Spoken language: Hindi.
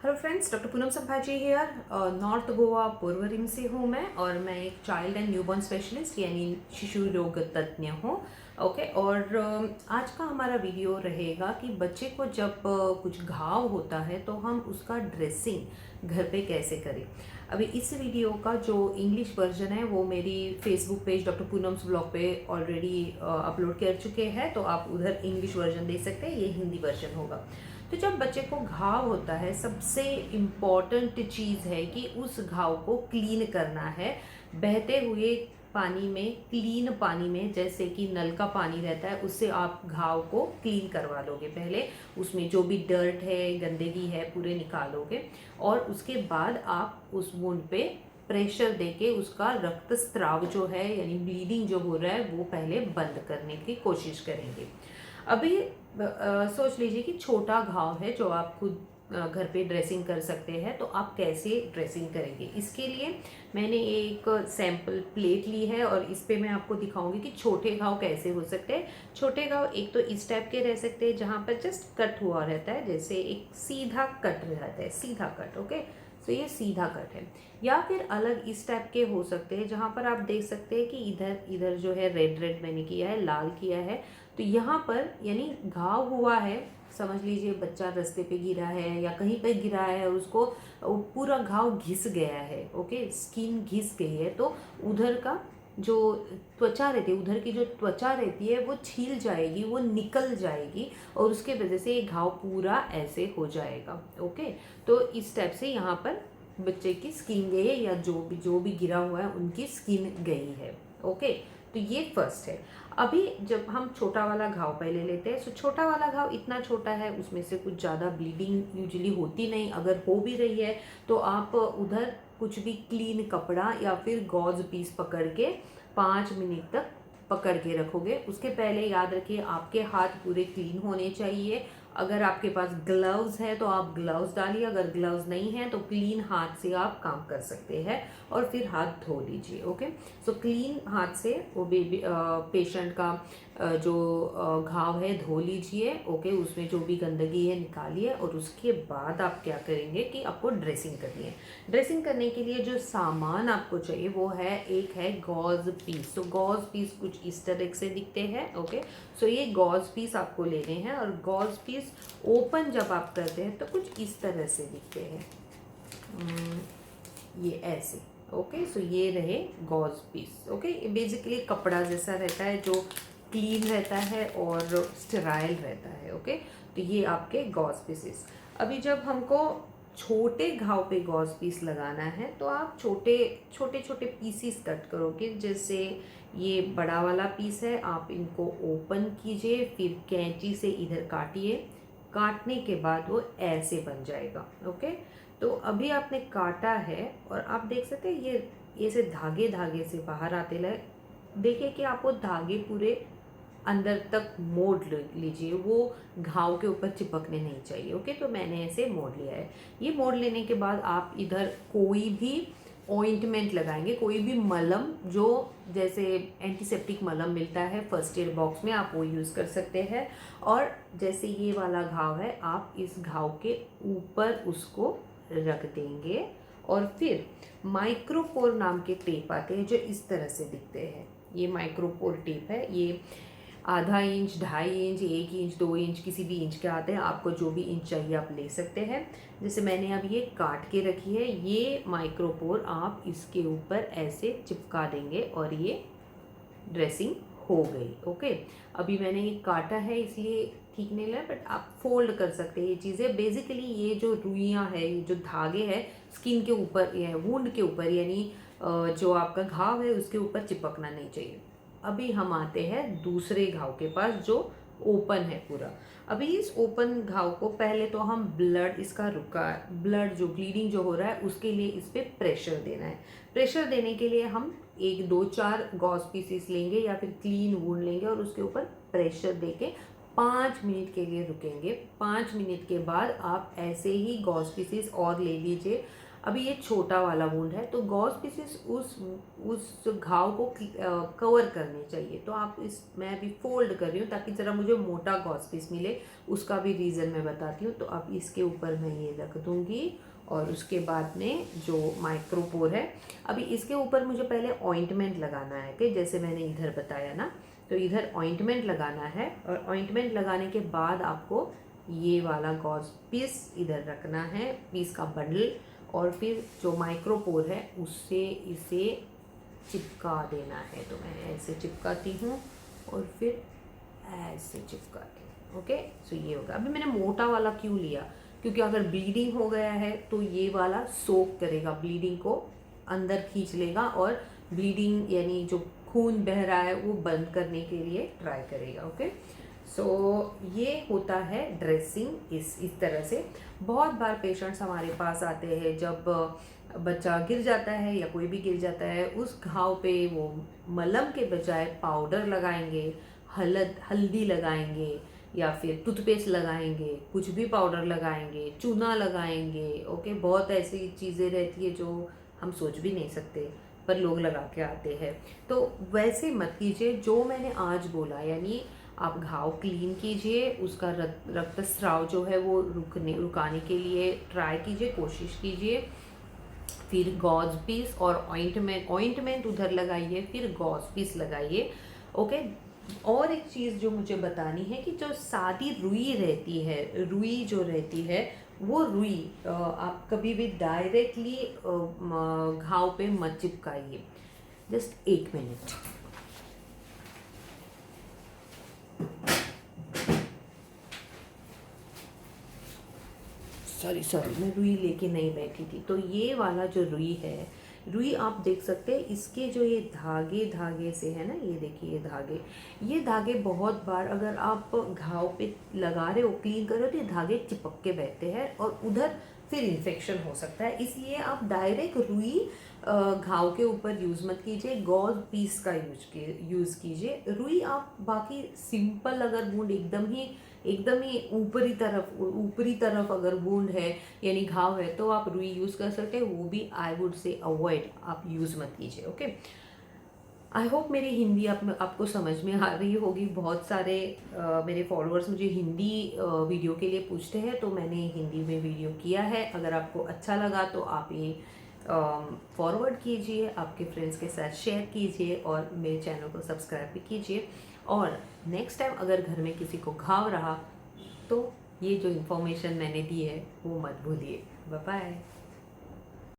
Hello friends, doctor Poonam Sambhaji here. North Goa Porvorim से हूँ मैं, और मैं एक चाइल्ड एंड न्यूबॉर्न स्पेशलिस्ट यानी शिशु रोग तज्ञ हूँ। ओके, और आज का हमारा वीडियो रहेगा कि बच्चे को जब कुछ घाव होता है तो हम उसका ड्रेसिंग घर पे कैसे करें। अभी इस वीडियो का जो इंग्लिश वर्जन है वो मेरी Facebook page doctor Poonam's blog पे ऑलरेडी अपलोड कर चुके हैं, तो आप उधर इंग्लिश वर्जन देख सकते हैं। ये हिंदी वर्जन होगा। तो जब बच्चे को घाव होता है, सबसे इम्पॉर्टेंट चीज़ है कि उस घाव को क्लीन करना है बहते हुए पानी में, क्लीन पानी में, जैसे कि नल का पानी रहता है उससे आप घाव को क्लीन करवा लोगे। पहले उसमें जो भी डर्ट है, गंदगी है, पूरे निकालोगे, और उसके बाद आप उस वुंड पे प्रेशर देके उसका रक्तस्राव जो है यानी ब्लीडिंग जो हो रहा है वो पहले बंद करने की कोशिश करेंगे। अभी सोच लीजिए कि छोटा घाव है जो आप खुद घर पे ड्रेसिंग कर सकते हैं, तो आप कैसे ड्रेसिंग करेंगे। इसके लिए मैंने एक सैम्पल प्लेट ली है और इस पे मैं आपको दिखाऊंगी कि छोटे घाव कैसे हो सकते हैं। छोटे घाव एक तो इस टाइप के रह सकते हैं जहाँ पर जस्ट कट हुआ रहता है, जैसे एक सीधा कट रहता है, सीधा कट। ओके, तो ये सीधा कट है। या फिर अलग इस टाइप के हो सकते हैं जहाँ पर आप देख सकते हैं कि इधर इधर जो है रेड रेड मैंने किया है, लाल किया है, तो यहाँ पर यानी घाव हुआ है। समझ लीजिए बच्चा रास्ते पे गिरा है या कहीं पे गिरा है और उसको पूरा घाव घिस गया है। ओके, स्किन घिस गई है, तो उधर का जो त्वचा रहती है, उधर की जो त्वचा रहती है वो छील जाएगी, वो निकल जाएगी, और उसके वजह से ये घाव पूरा ऐसे हो जाएगा। ओके, तो इस टाइप से यहाँ पर बच्चे की स्किन गई है या जो भी गिरा हुआ है उनकी स्किन गई है। ओके, तो ये फर्स्ट है। अभी जब हम छोटा वाला घाव पहले लेते हैं, तो छोटा वाला घाव इतना छोटा है, उसमें से कुछ ज़्यादा ब्लीडिंग यूजुअली होती नहीं। अगर हो भी रही है तो आप उधर कुछ भी क्लीन कपड़ा या फिर गॉज पीस पकड़ के 5 मिनट तक पकड़ के रखोगे। उसके पहले याद रखिए आपके हाथ पूरे क्लीन होने चाहिए। अगर आपके पास ग्लव्स है तो आप ग्लव्स डालिए, अगर ग्लव्स नहीं है तो क्लीन हाथ से आप काम कर सकते हैं और फिर हाथ धो लीजिए। ओके, सो क्लीन हाथ से वो बेबी पेशेंट का जो घाव है धो लीजिए। ओके, उसमें जो भी गंदगी है निकालिए, और उसके बाद आप क्या करेंगे कि आपको ड्रेसिंग करनी है। ड्रेसिंग करने के लिए जो सामान आपको चाहिए वो है, एक है गॉज पीस। तो गॉज पीस कुछ इस तरह से दिखते हैं। ओके, सो ये गॉज पीस आपको लेने हैं, और गॉज पीस ओपन जब आप करते हैं तो कुछ इस तरह से दिखते हैं, ये ऐसे। ओके, सो ये रहे गॉज पीस। ओके, ये बेसिकली कपड़ा जैसा रहता है जो क्लीन रहता है और स्टेराइल रहता है। ओके, तो ये आपके गॉज पीसेस। अभी जब हमको छोटे घाव पे गॉज पीस लगाना है तो आप छोटे छोटे छोटे पीसीस कट करोगे। जैसे ये बड़ा वाला पीस है, आप इनको ओपन कीजिए, फिर कैंची से इधर काटिए। काटने के बाद वो ऐसे बन जाएगा। ओके, तो अभी आपने काटा है और आप देख सकते हैं ये से धागे धागे से बाहर आते लगे। देखिए कि आप वो धागे पूरे अंदर तक मोड़ लीजिए, वो घाव के ऊपर चिपकने नहीं चाहिए। ओके, तो मैंने ऐसे मोड़ लिया है। ये मोड़ लेने के बाद आप इधर कोई भी ऑइंटमेंट लगाएंगे, कोई भी मलम, जो जैसे एंटीसेप्टिक मलम मिलता है फर्स्ट एड बॉक्स में, आप वो यूज़ कर सकते हैं। और जैसे ये वाला घाव है, आप इस घाव के ऊपर उसको रख देंगे, और फिर माइक्रोपोर नाम के टेप आते हैं जो इस तरह से दिखते हैं। ये माइक्रोपोर टेप है, ये ½ इंच, 2.5 इंच, 1 इंच, 2 इंच, किसी भी इंच के आते हैं। आपको जो भी इंच चाहिए आप ले सकते हैं। जैसे मैंने अब ये काट के रखी है, ये माइक्रोपोर आप इसके ऊपर ऐसे चिपका देंगे और ये ड्रेसिंग हो गई। ओके, अभी मैंने ये काटा है इसलिए ठीक नहीं लगा, बट आप फोल्ड कर सकते हैं ये चीज़ें। बेसिकली ये जो रुइयाँ है, ये जो धागे हैं, स्किन के ऊपर या वुंड के ऊपर, यानी जो आपका घाव है उसके ऊपर चिपकना नहीं चाहिए। अभी हम आते हैं दूसरे घाव के पास जो ओपन है पूरा। अभी इस ओपन घाव को पहले तो हम ब्लड इसका रुका, ब्लड जो ब्लीडिंग जो हो रहा है उसके लिए इस पर प्रेशर देना है। प्रेशर देने के लिए हम 1 2 4 गॉज पीसीस लेंगे या फिर क्लीन वुंड लेंगे और उसके ऊपर प्रेशर देके 5 मिनट के लिए रुकेंगे। 5 मिनट के बाद आप ऐसे ही गॉज पीसीस और ले लीजिए। अभी ये छोटा वाला वुंड है, तो गॉज पीसेस उस घाव को कवर करने चाहिए। तो आप मैं अभी फोल्ड कर रही हूँ ताकि ज़रा मुझे मोटा गॉज पीस मिले, उसका भी रीज़न मैं बताती हूँ। तो अब इसके ऊपर मैं ये रख दूँगी और उसके बाद में जो माइक्रोपोर है, अभी इसके ऊपर मुझे पहले ऑइंटमेंट लगाना है कि जैसे मैंने इधर बताया ना, तो इधर ऑइंटमेंट लगाना है और ऑइंटमेंट लगाने के बाद आपको ये वाला गॉज पीस इधर रखना है, पीस का बंडल, और फिर जो माइक्रोपोर है उससे इसे चिपका देना है। तो मैं ऐसे चिपकाती हूँ और फिर ऐसे चिपकाती हूँ। ओके, सो ये होगा। अभी मैंने मोटा वाला क्यों लिया, क्योंकि अगर ब्लीडिंग हो गया है तो ये वाला सोक करेगा, ब्लीडिंग को अंदर खींच लेगा और ब्लीडिंग यानी जो खून बह रहा है वो बंद करने के लिए ट्राई करेगा। ओके, सो ये होता है ड्रेसिंग इस तरह से। बहुत बार पेशेंट्स हमारे पास आते हैं जब बच्चा गिर जाता है या कोई भी गिर जाता है, उस घाव पे वो मलम के बजाय पाउडर लगाएंगे, हल्दी लगाएंगे या फिर टूथपेस्ट लगाएंगे, कुछ भी पाउडर लगाएंगे, चूना लगाएंगे। ओके, बहुत ऐसी चीज़ें रहती है जो हम सोच भी नहीं सकते पर लोग लगा के आते हैं। तो वैसे मत कीजिए। जो मैंने आज बोला, यानी आप घाव क्लीन कीजिए, उसका रक्तस्राव जो है वो रुकाने के लिए ट्राई कीजिए, कोशिश कीजिए। फिर गॉज पीस और ऑइंटमेंट उधर लगाइए, फिर गॉज पीस लगाइए। ओके, और एक चीज़ जो मुझे बतानी है कि जो सादी रुई रहती है, रुई जो रहती है वो रुई आप कभी भी डायरेक्टली घाव पे मत चिपकाइए। Just 1 minute. सॉरी मैं रुई लेके नहीं बैठी थी। तो ये वाला जो रुई है, रुई आप देख सकते हैं, इसके जो ये धागे से है ना, ये देखिए ये धागे बहुत बार अगर आप घाव पे लगा रहे हो, क्लीन कर रहे हो, तो ये धागे चिपक के बैठते हैं और उधर फिर इन्फेक्शन हो सकता है। इसलिए आप डायरेक्ट रुई घाव के ऊपर यूज़ मत कीजिए, गॉज पीस का यूज़ कीजिए। रुई आप बाकी सिंपल अगर वुंड एकदम ही ऊपरी तरफ अगर वुंड है यानी घाव है तो आप रुई यूज़ कर सकते हैं, वो भी आई वुड से अवॉइड, आप यूज़ मत कीजिए। ओके, आई होप मेरी हिंदी आपको समझ में आ रही होगी। बहुत सारे मेरे फॉलोअर्स मुझे हिंदी वीडियो के लिए पूछते हैं, तो मैंने हिंदी में वीडियो किया है। अगर आपको अच्छा लगा तो आप ये फॉरवर्ड कीजिए, आपके फ्रेंड्स के साथ शेयर कीजिए और मेरे चैनल को सब्सक्राइब भी कीजिए। और नेक्स्ट टाइम अगर घर में किसी को घाव रहा तो ये जो इन्फॉर्मेशन मैंने दी है वो मत भूलिए। Bye bye.